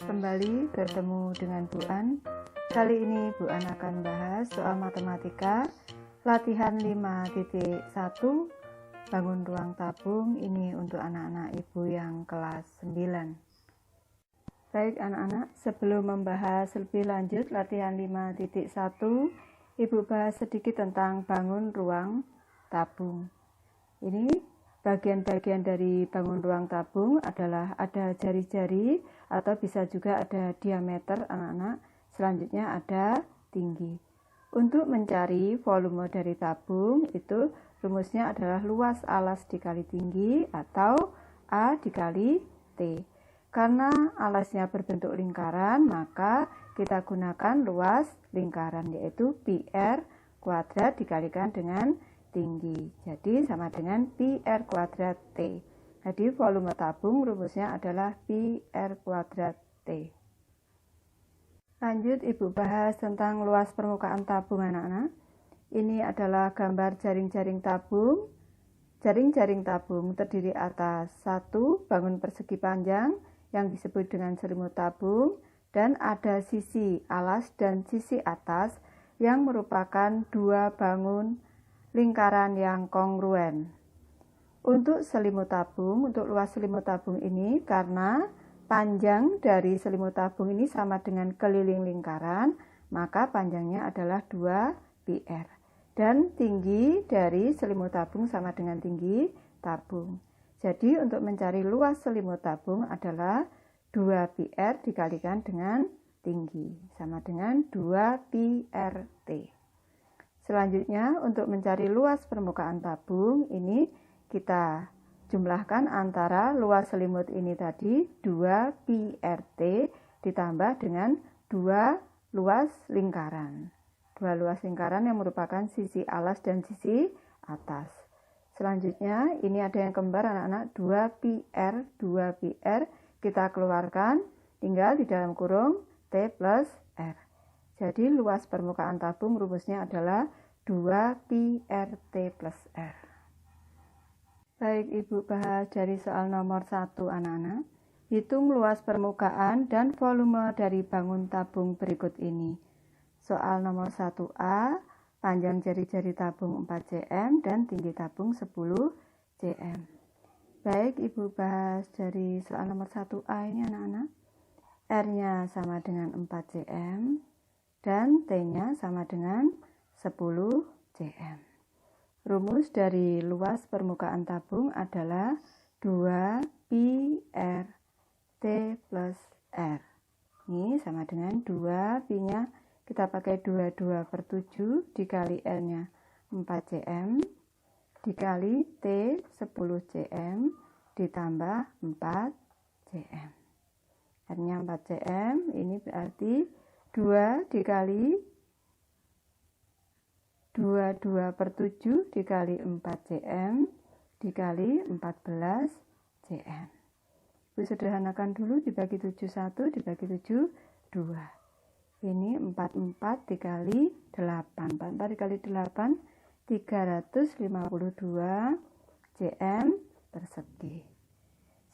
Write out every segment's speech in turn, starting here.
Kembali bertemu dengan Bu An. Kali ini Bu An akan bahas soal matematika latihan 5.1 bangun ruang tabung. Ini untuk anak-anak ibu yang kelas 9. Baik anak-anak, sebelum membahas lebih lanjut latihan 5.1, Ibu bahas sedikit tentang bangun ruang tabung. Ini bagian-bagian dari bangun ruang tabung adalah ada jari-jari atau bisa juga ada diameter anak-anak. Selanjutnya ada tinggi. Untuk mencari volume dari tabung itu rumusnya adalah luas alas dikali tinggi atau A dikali T. Karena alasnya berbentuk lingkaran, maka kita gunakan luas lingkaran, yaitu pi r kuadrat dikalikan dengan tinggi. Jadi sama dengan pi r kuadrat T. Jadi volume tabung rumusnya adalah pi r kuadrat T. Lanjut Ibu bahas tentang luas permukaan tabung anak-anak. Ini adalah gambar jaring-jaring tabung. Jaring-jaring tabung terdiri atas satu bangun persegi panjang yang disebut dengan selimut tabung, dan ada sisi alas dan sisi atas yang merupakan dua bangun lingkaran yang kongruen. Untuk selimut tabung, untuk luas selimut tabung ini, karena panjang dari selimut tabung ini sama dengan keliling lingkaran, maka panjangnya adalah 2 pi r. Dan tinggi dari selimut tabung sama dengan tinggi tabung. Jadi untuk mencari luas selimut tabung adalah 2 pi r dikalikan dengan tinggi, sama dengan 2 pi r T. Selanjutnya untuk mencari luas permukaan tabung, ini kita jumlahkan antara luas selimut ini tadi 2 pi r T ditambah dengan 2 luas lingkaran. 2 luas lingkaran yang merupakan sisi alas dan sisi atas. Selanjutnya ini ada yang kembar anak-anak, 2 pi r kita keluarkan, tinggal di dalam kurung T plus R. Jadi luas permukaan tabung rumusnya adalah 2 pi r T plus R. Baik, Ibu bahas dari soal nomor 1 anak-anak. Hitung luas permukaan dan volume dari bangun tabung berikut ini. Soal nomor 1A, panjang jari-jari tabung 4 cm dan tinggi tabung 10 cm. Baik, Ibu bahas dari soal nomor 1A ini anak-anak. R-nya sama dengan 4 cm dan T-nya sama dengan 10 cm. Rumus dari luas permukaan tabung adalah 2 pi r T plus R. Ini sama dengan 2 pi-nya kita pakai 22/7 dikali R-nya 4 cm dikali T 10 cm ditambah 4 cm. R-nya 4 cm, ini berarti 2 dikali 22/7 dikali 4 cm dikali 14 cm. Ibu sederhanakan dulu, dibagi 7 1, dibagi 7 2. Ini 44 dikali 8. 44 dikali 8, 352 cm persegi.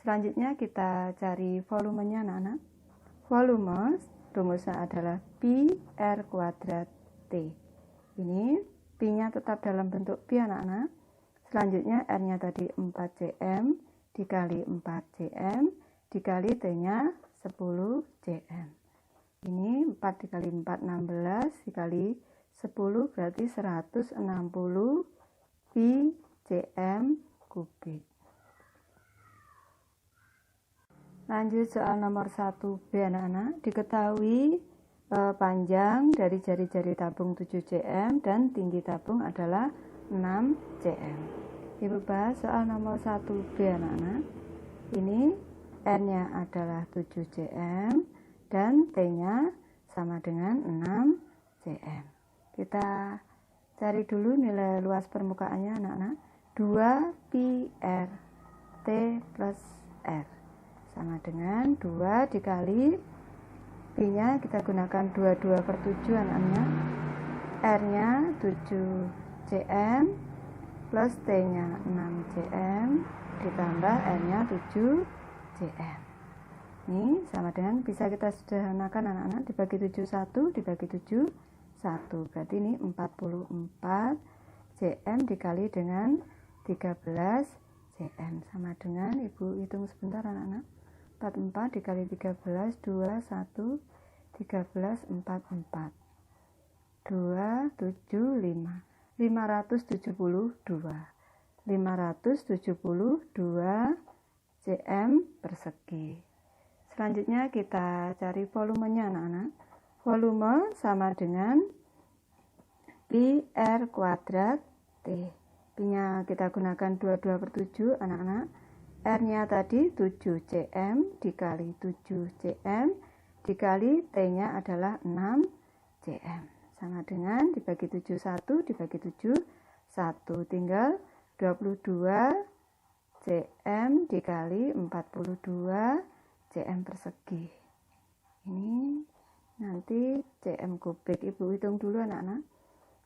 Selanjutnya kita cari volumenya anak-anak. Volume rumusnya adalah pi r kuadrat T. Ini pi-nya tetap dalam bentuk pi anak-anak. Selanjutnya R-nya tadi 4 cm dikali 4 cm dikali T-nya 10 cm. Ini 4 dikali 4 16 dikali 10 berarti 160 pi cm kubik. Lanjut soal nomor 1B anak-anak. Diketahui panjang dari jari-jari tabung 7 cm dan tinggi tabung adalah 6 cm. Ibu bahas soal nomor 1B anak-anak. Ini R-nya adalah 7 cm dan T-nya sama dengan 6 cm. Kita cari dulu nilai luas permukaannya anak-anak. 2 pi r T plus R sama dengan 2 dikali pi-nya kita gunakan 22/7 anak-anak. R-nya 7 cm plus T-nya 6 cm ditambah R-nya 7 cm. Ini sama dengan, bisa kita sederhanakan anak-anak, dibagi 7 1 dibagi 7 1. Berarti ini 44 cm dikali dengan 13 cm. Sama dengan, Ibu hitung sebentar anak-anak. 44 dikali 13, 2, 1, 13, 44. 2, 7, 5. 572. 572 cm persegi. Selanjutnya kita cari volumenya anak-anak. Volume sama dengan pi R kuadrat T. Pi-nya kita gunakan 22/7 anak-anak. R-nya tadi 7 cm dikali 7 cm dikali T-nya adalah 6 cm. Sama dengan dibagi 7 1 dibagi 7 1. Tinggal 22 cm dikali 42 cm persegi. Ini nanti cm kubik. Ibu hitung dulu anak-anak.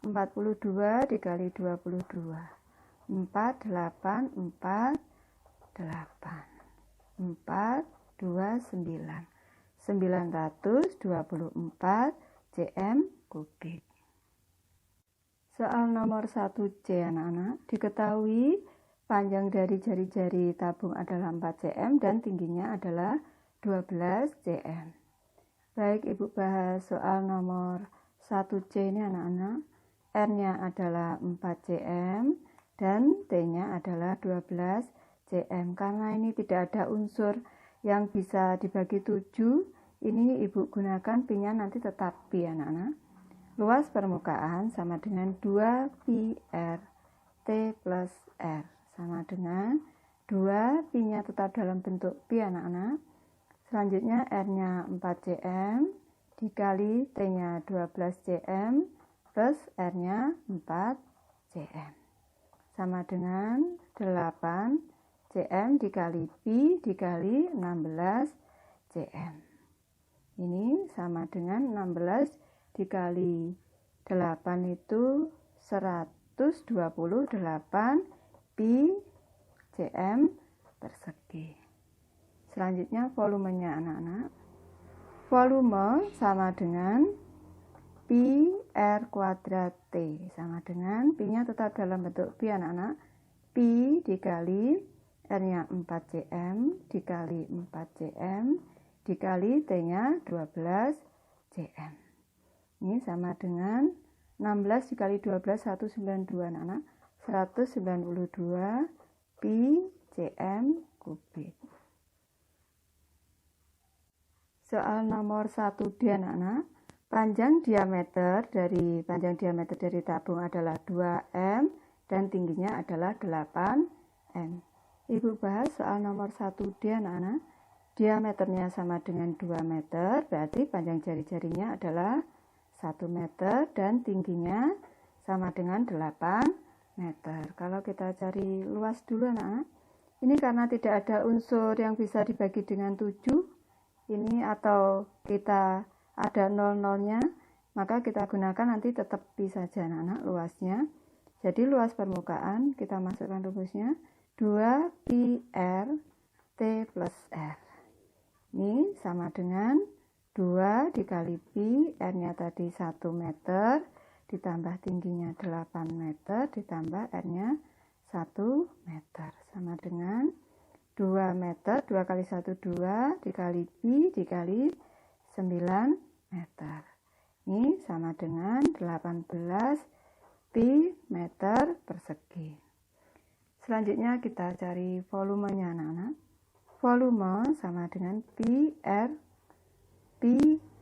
42 dikali 22. 4, 8, 4, 8. 4, 2, 9. 924 cm kubik. Soal nomor 1C anak-anak. Diketahui panjang dari jari-jari tabung adalah 4 cm dan tingginya adalah 12 cm. Baik, Ibu bahas soal nomor 1C ini anak-anak. R-nya adalah 4 cm dan T-nya adalah 12 cm. Karena ini tidak ada unsur yang bisa dibagi 7, ini Ibu gunakan pi-nya nanti tetap pi anak-anak. Luas permukaan sama dengan 2 pi R T plus R. Sama dengan 2, pi-nya tetap dalam bentuk pi anak-anak. Selanjutnya R-nya 4 cm dikali T-nya 12 cm plus R-nya 4 cm. Sama dengan 8 cm dikali pi dikali 16 cm. Ini sama dengan 16 dikali 8 itu 128 pi cm persegi. Selanjutnya volumenya anak-anak. Volume sama dengan pi R kuadrat T. Sama dengan pi-nya tetap dalam bentuk pi anak-anak. Pi dikali R-nya 4 cm dikali 4 cm dikali T-nya 12 cm. Ini sama dengan 16 dikali 12, 192 anak-anak. 192 pi cm kubik. Soal nomor 1D anak-anak. Panjang diameter dari tabung adalah 2 m dan tingginya adalah 8 m. Ibu bahas soal nomor 1D anak-anak. Diameternya sama dengan 2 meter, berarti panjang jari-jarinya adalah 1 meter dan tingginya sama dengan 8 meter. Kalau kita cari luas dulu anak-anak. Ini karena tidak ada unsur yang bisa dibagi dengan 7 ini atau kita ada nol-nolnya, maka kita gunakan nanti tetap pi saja anak-anak luasnya. Jadi luas permukaan kita masukkan rumusnya 2 pi R T plus R. Ini sama dengan 2 dikali pi, R-nya tadi 1 meter ditambah tingginya 8 meter ditambah R-nya 1 meter. Sama dengan 2 meter, 2 kali 1 2 dikali pi dikali 9 meter. Ini sama dengan 18 pi meter persegi. Selanjutnya kita cari volumenya anak-anak. Volume sama dengan pi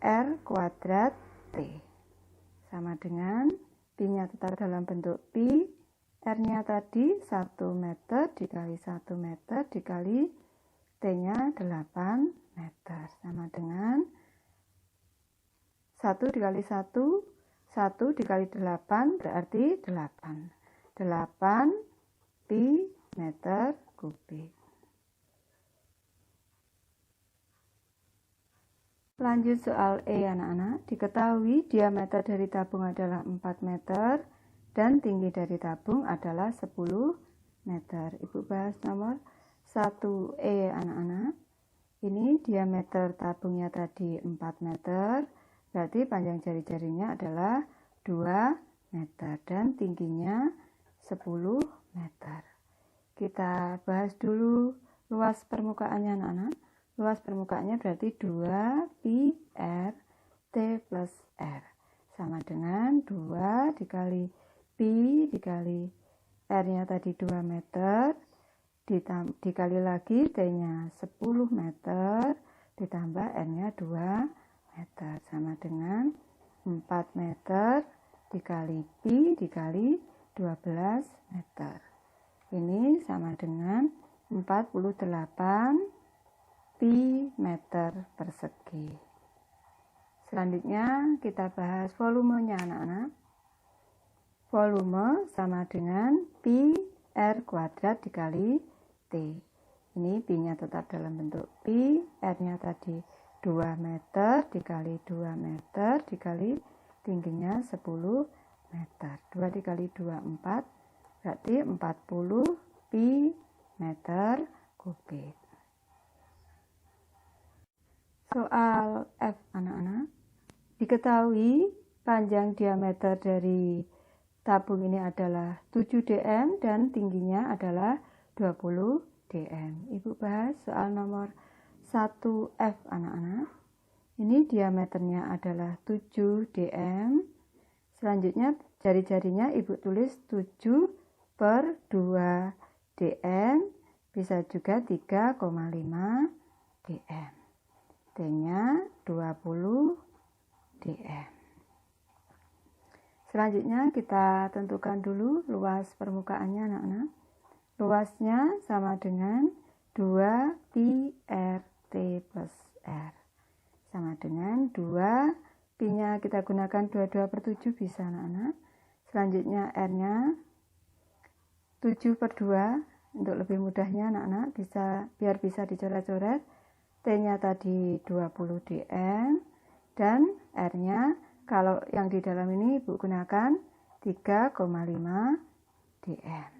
R kuadrat T. Sama dengan pi-nya tetap dalam bentuk pi. R-nya tadi 1 meter dikali 1 meter dikali T-nya 8 meter. Sama dengan 1 dikali 1, 1 dikali 8 berarti 8. 8 pi meter kubik. Lanjut soal E anak-anak. Diketahui diameter dari tabung adalah 4 meter dan tinggi dari tabung adalah 10 meter. Ibu bahas nomor 1E anak-anak. Ini diameter tabungnya tadi 4 meter, berarti panjang jari-jarinya adalah 2 meter dan tingginya 10 meter. Kita bahas dulu luas permukaannya anak-anak. Luas permukaannya berarti 2 pi r T plus R. Sama dengan 2 dikali pi dikali R-nya tadi 2 meter. Dikali lagi T-nya 10 meter ditambah N-nya 2 meter sama dengan 4 meter dikali pi dikali 12 meter. Ini sama dengan 48 pi meter persegi. Selanjutnya kita bahas volumenya anak-anak. Volume sama dengan pi R kuadrat dikali T. Ini pi-nya tetap dalam bentuk pi, R-nya tadi 2 meter dikali 2 meter dikali tingginya 10 meter. 2 dikali 2, 4, berarti 40 pi meter kubik. Soal F anak-anak. Diketahui panjang diameter dari tabung ini adalah 7 dm dan tingginya adalah 20 dm. Ibu bahas soal nomor 1F anak-anak. Ini diameternya adalah 7 dm. Selanjutnya jari-jarinya ibu tulis 7 per 2 dm. Bisa juga 3,5 dm. T-nya 20 dm. Selanjutnya kita tentukan dulu luas permukaannya anak-anak. Luasnya sama dengan 2 pi r T plus R. Sama dengan 2, pi-nya kita gunakan 22 per 7 bisa anak-anak. Selanjutnya R-nya 7 per 2, untuk lebih mudahnya anak-anak biar bisa dicoret-coret. T-nya tadi 20 dm dan R-nya kalau yang di dalam ini Ibu gunakan 3,5 dm.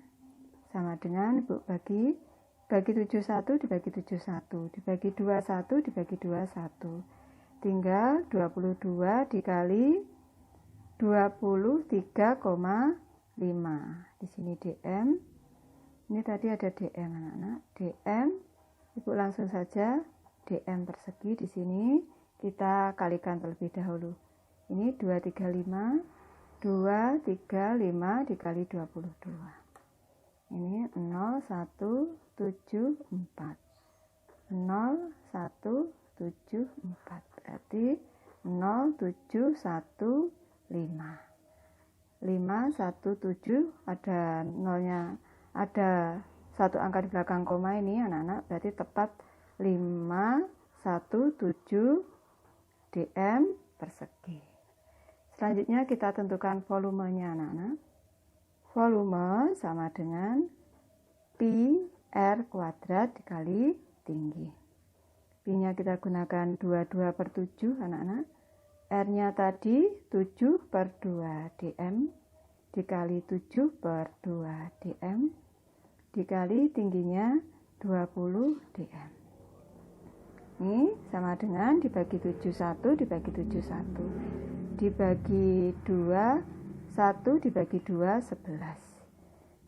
Sama dengan Ibu bagi 71 dibagi 71, dibagi 21 dibagi 21. Tinggal 22 dikali 23,5. Di sini dm. Ini tadi ada dm anak-anak. Dm Ibu langsung saja dm persegi di sini kita kalikan terlebih dahulu. Ini 235 dikali 22. Ini 0174. 0174 berarti 0715. 517 ada nolnya, ada satu angka di belakang koma ini anak-anak, berarti tepat 517 dm persegi. Selanjutnya kita tentukan volumenya anak-anak. Volume sama dengan pi r kuadrat dikali tinggi. Pi-nya kita gunakan 22 per 7 anak-anak. R-nya tadi 7 per 2 dm dikali 7 per 2 dm dikali tingginya 20 dm. Ini sama dengan dibagi 71 dibagi 71. Dibagi 2, 1 dibagi 2, 11.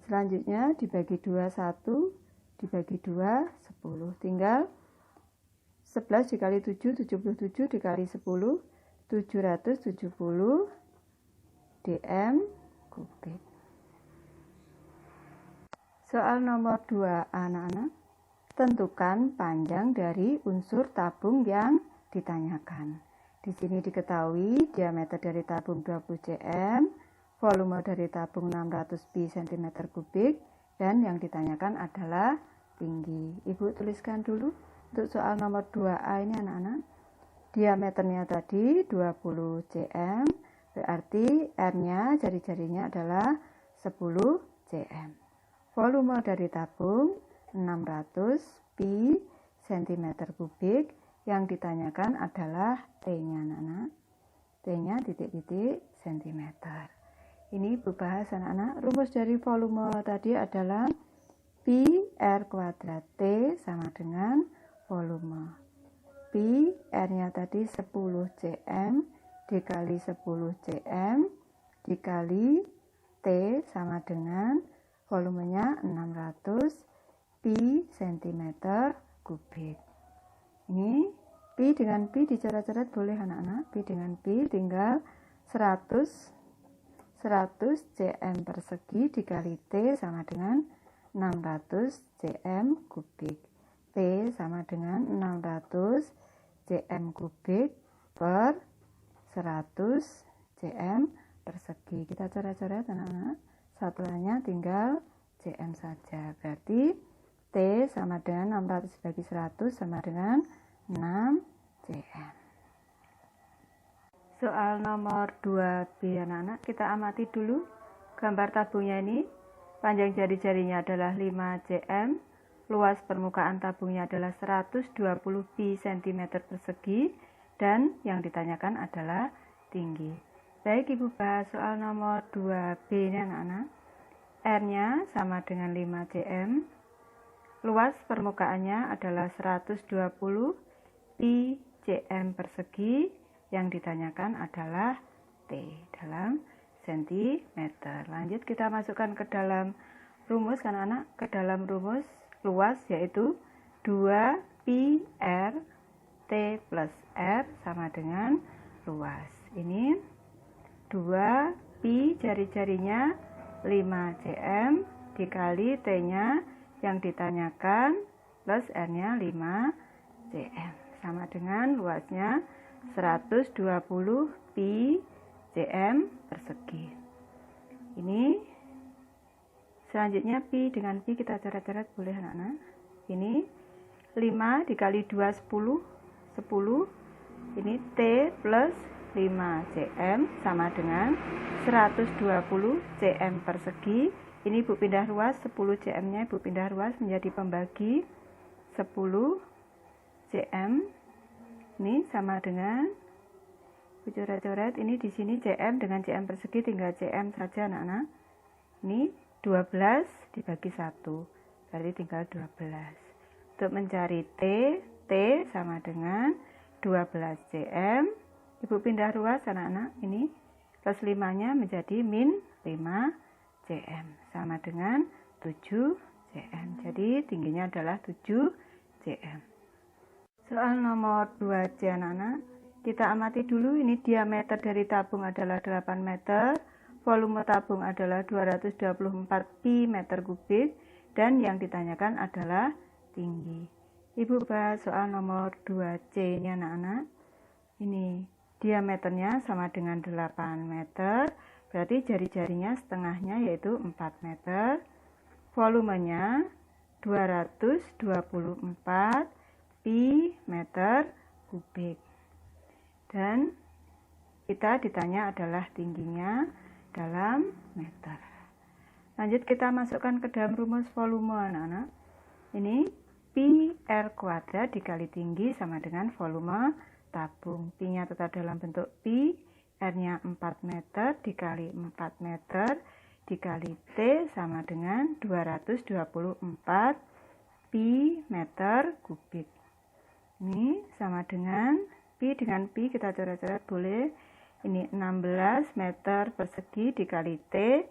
Selanjutnya dibagi 2, 1 dibagi 2, 10. Tinggal 11 dikali 7, 77 dikali 10, 770 dm kubik. Soal nomor 2 anak-anak. Tentukan panjang dari unsur tabung yang ditanyakan. Di sini diketahui diameter dari tabung 20 cm, volume dari tabung 600 pi cm kubik, dan yang ditanyakan adalah tinggi. Ibu tuliskan dulu untuk soal nomor 2A ini anak-anak. Diameternya tadi 20 cm, berarti R-nya jari-jarinya adalah 10 cm. Volume dari tabung 600 pi cm kubik, yang ditanyakan adalah T-nya anak-anak. T-nya titik-titik cm. Ini Ibu bahas anak-anak. Rumus dari volume tadi adalah pi r kuadrat T sama dengan volume. pi, R-nya tadi 10 cm dikali 10 cm dikali T sama dengan volumenya 600 pi cm kubik. Ini pi dengan pi dicoret-coret boleh anak-anak. Pi dengan pi tinggal 100 cm persegi dikali T sama dengan 600 cm kubik. T sama dengan 600 cm kubik per 100 cm persegi. Kita coret-coret anak-anak. Satuannya tinggal cm saja. Berarti T sama dengan 600 bagi 100 sama dengan 6 cm. Soal nomor 2B anak-anak, kita amati dulu gambar tabungnya ini. Panjang jari-jarinya adalah 5 cm, luas permukaan tabungnya adalah 120 pi cm persegi, dan yang ditanyakan adalah tinggi. Baik, Ibu bahas soal nomor 2B ini anak-anak. R-nya sama dengan 5 cm, luas permukaannya adalah 120 pi cm persegi, yang ditanyakan adalah T dalam sentimeter. Lanjut kita masukkan ke dalam rumus kan anak, ke dalam rumus luas yaitu 2 pi R T plus R sama dengan luas. Ini 2 pi jari-jarinya 5 cm dikali T-nya yang ditanyakan plus R-nya 5 cm sama dengan luasnya 120 pi cm persegi. Ini selanjutnya pi dengan pi kita coret-coret boleh anak-anak. Ini 5 dikali 2 10. Ini T plus 5 cm sama dengan 120 cm persegi. Ini Ibu pindah ruas, 10 cm-nya Ibu pindah ruas menjadi pembagi 10 cm. Ini sama dengan, Ibu coret-coret, ini di sini cm dengan cm persegi tinggal cm saja anak-anak. Ini 12 dibagi 1, berarti tinggal 12. Untuk mencari T sama dengan 12 cm. Ibu pindah ruas anak-anak, ini plus 5-nya menjadi min 5 cm sama dengan 7 cm. Jadi tingginya adalah 7 cm. Soal nomor 2C anak-anak, kita amati dulu. Ini diameter dari tabung adalah 8 meter, volume tabung adalah 224 pi meter kubik, dan yang ditanyakan adalah tinggi. Ibu bahas soal nomor 2C ini anak-anak. Ini diameternya sama dengan 8 meter, berarti jari-jarinya setengahnya yaitu 4 meter. Volumenya 224 pi meter kubik. Dan kita ditanya adalah tingginya dalam meter. Lanjut kita masukkan ke dalam rumus volume anak-anak. Ini pi R kuadrat dikali tinggi sama dengan volume tabung. Pi-nya tetap dalam bentuk pi, R-nya 4 meter dikali 4 meter dikali T sama dengan 224 pi meter kubik. Ini sama dengan pi dengan pi kita coret-coret boleh. Ini 16 meter persegi dikali T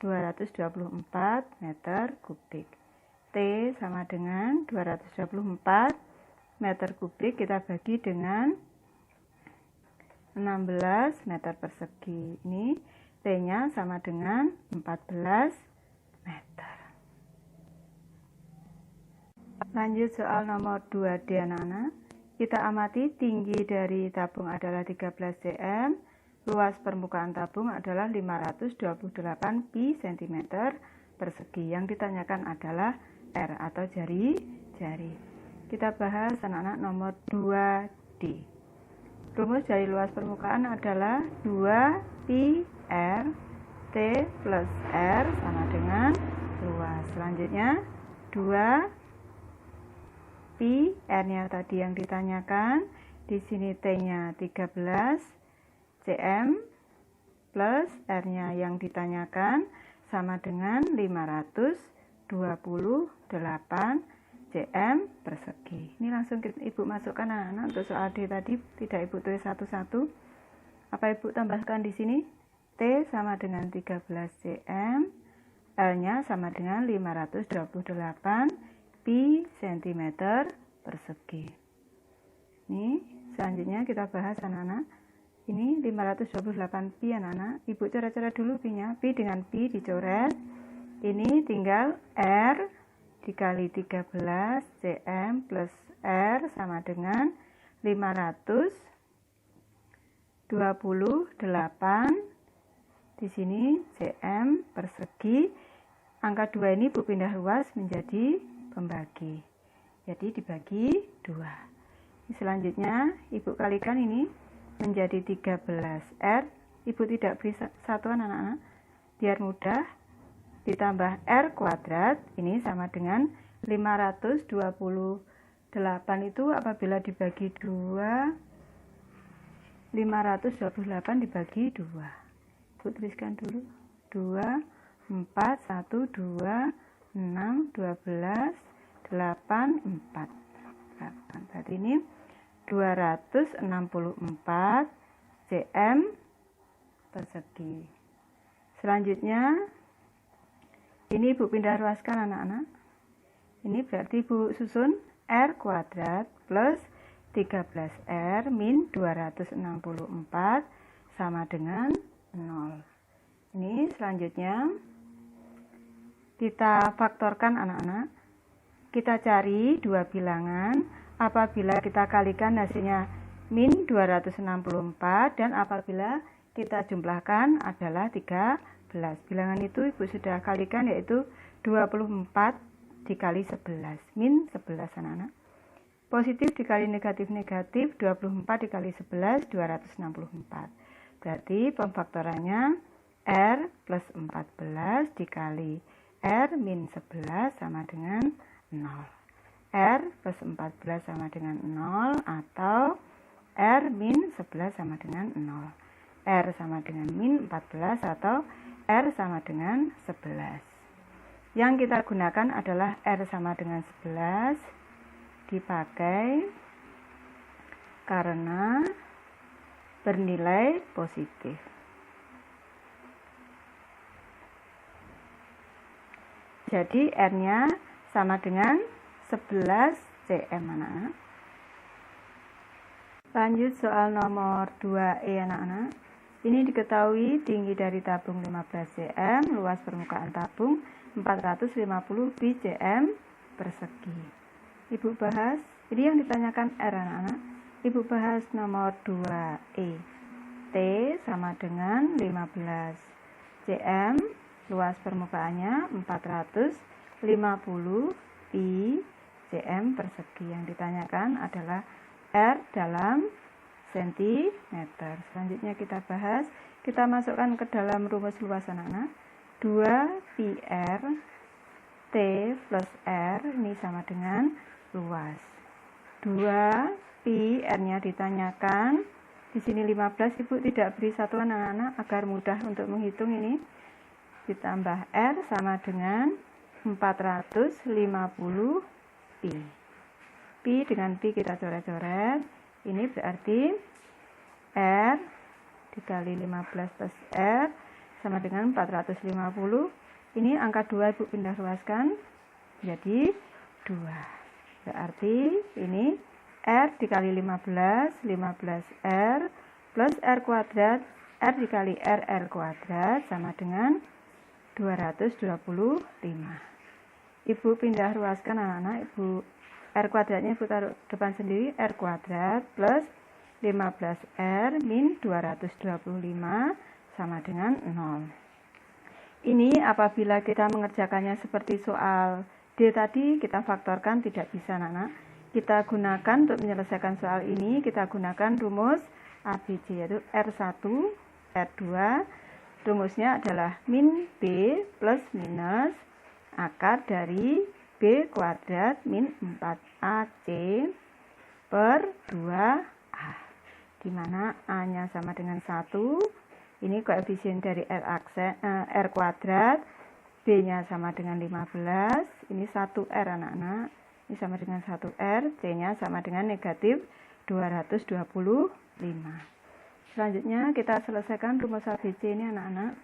224 meter kubik. T sama dengan 224 meter kubik kita bagi dengan 16 meter persegi. Ini T-nya sama dengan 14 meter. Lanjut soal nomor 2D anak-anak. Kita amati tinggi dari tabung adalah 13 cm, luas permukaan tabung adalah 528 pi cm persegi. Yang ditanyakan adalah R atau jari-jari. Kita bahas anak-anak nomor 2D. Rumus dari luas permukaan adalah 2 pi R T plus R sama dengan luas. Selanjutnya 2 pi R-nya tadi yang ditanyakan, di sini T-nya 13 cm plus R-nya yang ditanyakan sama dengan 528 cm persegi. Ini langsung Ibu masukkan anak-anak untuk soal D tadi, tidak Ibu tulis satu-satu. Apa Ibu tambahkan di sini? T sama dengan 13 cm, L-nya sama dengan 528 pi cm persegi. Ini selanjutnya kita bahas anak-anak. Ini 528 pi anak-anak. Ibu coret-coret dulu pi-nya. Pi dengan pi dicoret. Ini tinggal R dikali 13 cm plus R sama dengan 528 di sini cm persegi. Angka 2 ini Ibu pindah ruas menjadi pembagi. Jadi dibagi 2. Selanjutnya Ibu kalikan ini menjadi 13R. Ibu tidak beri satuan anak-anak biar mudah. Ditambah R kuadrat ini sama dengan 528 itu apabila dibagi 2, 528 dibagi 2. Ibu tuliskan dulu 2, 4, 1, 2, 6, 12, 8, 4. Berarti ini 264 cm persegi. Selanjutnya ini Ibu pindah ruaskan anak-anak. Ini berarti Ibu susun R kuadrat plus 13R min 264 sama dengan 0. Ini selanjutnya kita faktorkan anak-anak. Kita cari dua bilangan. Apabila kita kalikan hasilnya min 264 dan apabila kita jumlahkan adalah 13. Bilangan itu Ibu sudah kalikan yaitu 24 dikali 11 min 11 anak-anak. Positif dikali negatif-negatif 24 dikali 11 264. Berarti pemfaktorannya R plus 14 dikali R min 11 sama dengan 0. R plus 14 sama dengan 0 atau R min 11 sama dengan 0. R sama dengan min 14 atau R sama dengan 11. Yang kita gunakan adalah R sama dengan 11 dipakai karena bernilai positif. Jadi R-nya sama dengan 11 cm anak-anak. Lanjut soal nomor 2E anak-anak. Ini diketahui tinggi dari tabung 15 cm, luas permukaan tabung 450 pi cm persegi. Ibu bahas, ini yang ditanyakan R anak-anak. Ibu bahas nomor 2E. T sama dengan 15 cm, luas permukaannya 450 pi cm persegi. Yang ditanyakan adalah R dalam sentimeter. Selanjutnya kita bahas, kita masukkan ke dalam rumus luas anak-anak. 2 pi R T plus R ini sama dengan luas. 2 pi R-nya ditanyakan. Di sini 15, Ibu tidak beri satuan anak-anak agar mudah untuk menghitung ini. Ditambah R sama dengan 450 pi. Pi dengan pi kita coret-coret. Ini berarti R dikali 15 plus R sama dengan 450. Ini angka 2 Ibu pindah ruaskan jadi 2. Berarti ini R dikali 15 R plus R kuadrat, R dikali R kuadrat sama dengan 225. Ibu pindah ruaskan anak-anak. Ibu R kuadratnya Ibu taruh depan sendiri, R kuadrat plus 15R min 225 sama dengan 0. Ini apabila kita mengerjakannya seperti soal D tadi, kita faktorkan tidak bisa anak-anak. Kita gunakan untuk menyelesaikan soal ini, kita gunakan rumus ABC yaitu R1, R2. Rumusnya adalah min B plus minus akar dari B kuadrat min 4AC per 2A, di mana A-nya sama dengan 1, ini koefisien dari R kuadrat, B-nya sama dengan 15, ini 1R anak-anak, Ini sama dengan 1R, C-nya sama dengan negatif 225. Selanjutnya kita selesaikan rumus ABC ini anak-anak.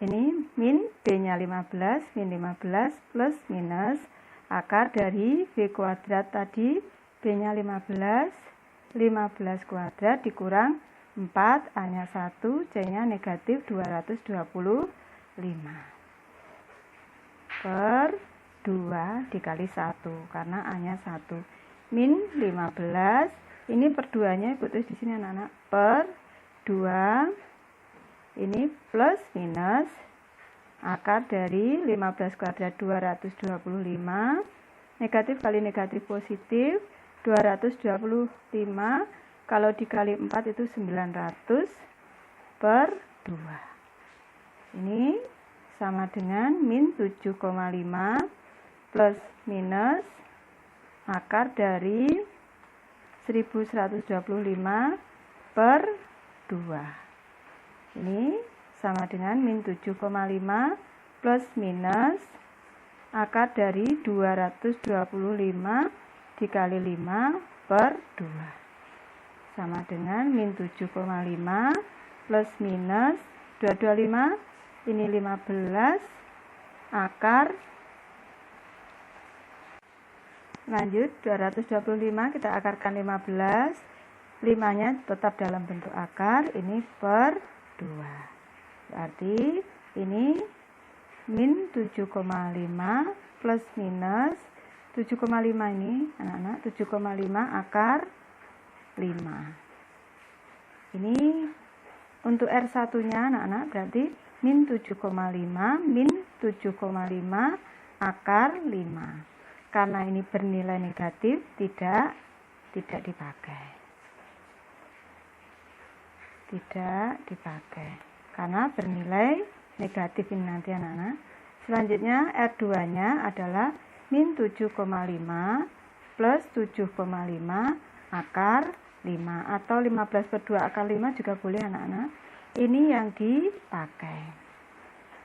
Ini min B-nya 15, min 15 plus minus akar dari B kuadrat tadi, B-nya 15, 15 kuadrat dikurang 4, A-nya 1, C-nya negatif 225. Per 2 dikali 1, karena A-nya 1. Min 15, ini per 2-nya Ibu tulis di sini anak-anak, per 2, ini plus minus akar dari 15 kuadrat 225, negatif kali negatif positif, 225, kalau dikali 4 itu 900 per 2. Ini sama dengan min 7,5 plus minus akar dari 1125 per 2. Ini sama dengan min 7,5 plus minus akar dari 225 dikali 5 per 2. Sama dengan min 7,5 plus minus 225, ini 15 akar. Lanjut 225 kita akarkan 15, 5-nya tetap dalam bentuk akar, ini per 2. Berarti ini min 7,5 plus minus 7,5 ini anak-anak 7,5 akar 5. Ini untuk R1-nya anak-anak berarti min 7,5 min 7,5 akar 5. Karena ini bernilai negatif, tidak dipakai. Tidak dipakai. Karena bernilai negatif ini nanti anak-anak. Selanjutnya R2-nya adalah min 7,5 plus 7,5 akar 5. Atau 15 per 2 akar 5 juga boleh anak-anak. Ini yang dipakai.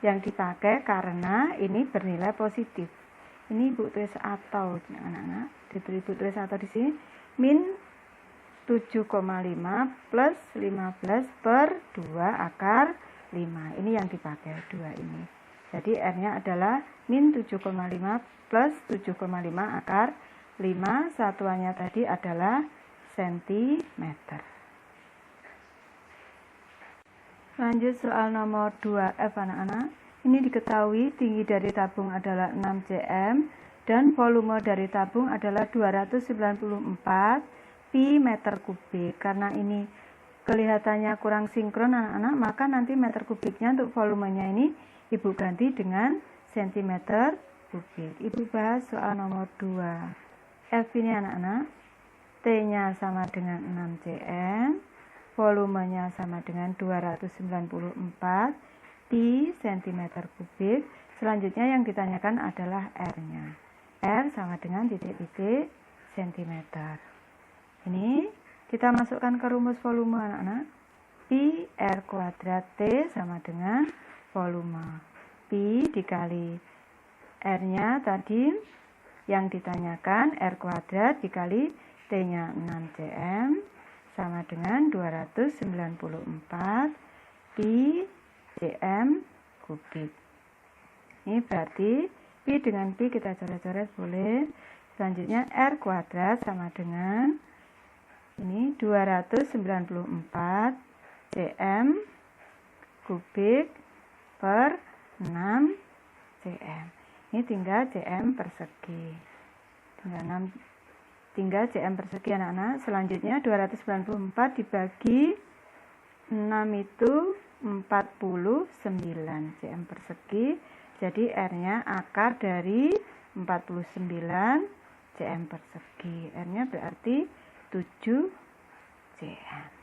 Yang dipakai karena ini bernilai positif. Ini Ibu tulis atau anak-anak, Ibu tulis atau di sini min 7,5 plus 15 per 2 akar 5. Ini yang dipakai 2 ini. Jadi R-nya adalah min 7,5 plus 7,5 akar 5. Satuannya tadi adalah sentimeter. Lanjut soal nomor 2F anak-anak. Ini diketahui tinggi dari tabung adalah 6 cm dan volume dari tabung adalah 294 pi meter kubik. Karena ini kelihatannya kurang sinkron anak-anak, maka nanti meter kubiknya untuk volumenya ini Ibu ganti dengan sentimeter kubik. Ibu bahas soal nomor 2. F ini anak-anak, T-nya sama dengan 6 cm, volumenya sama dengan 294 pi cm kubik. Selanjutnya yang ditanyakan adalah R-nya. R sama dengan titik-titik cm. Ini kita masukkan ke rumus volume anak-anak. Pi R kuadrat T sama dengan volume. Pi dikali R-nya tadi yang ditanyakan R kuadrat dikali T-nya 6 cm sama dengan 294 pi cm kubik. Ini berarti pi dengan pi kita coret-coret boleh. Selanjutnya R kuadrat sama dengan ini 294 cm kubik per 6 cm. Ini tinggal cm persegi. Tinggal cm persegi anak-anak. Selanjutnya 294 dibagi 6 itu 49 cm persegi. Jadi R-nya akar dari 49 cm persegi. R-nya berarti 7 cm.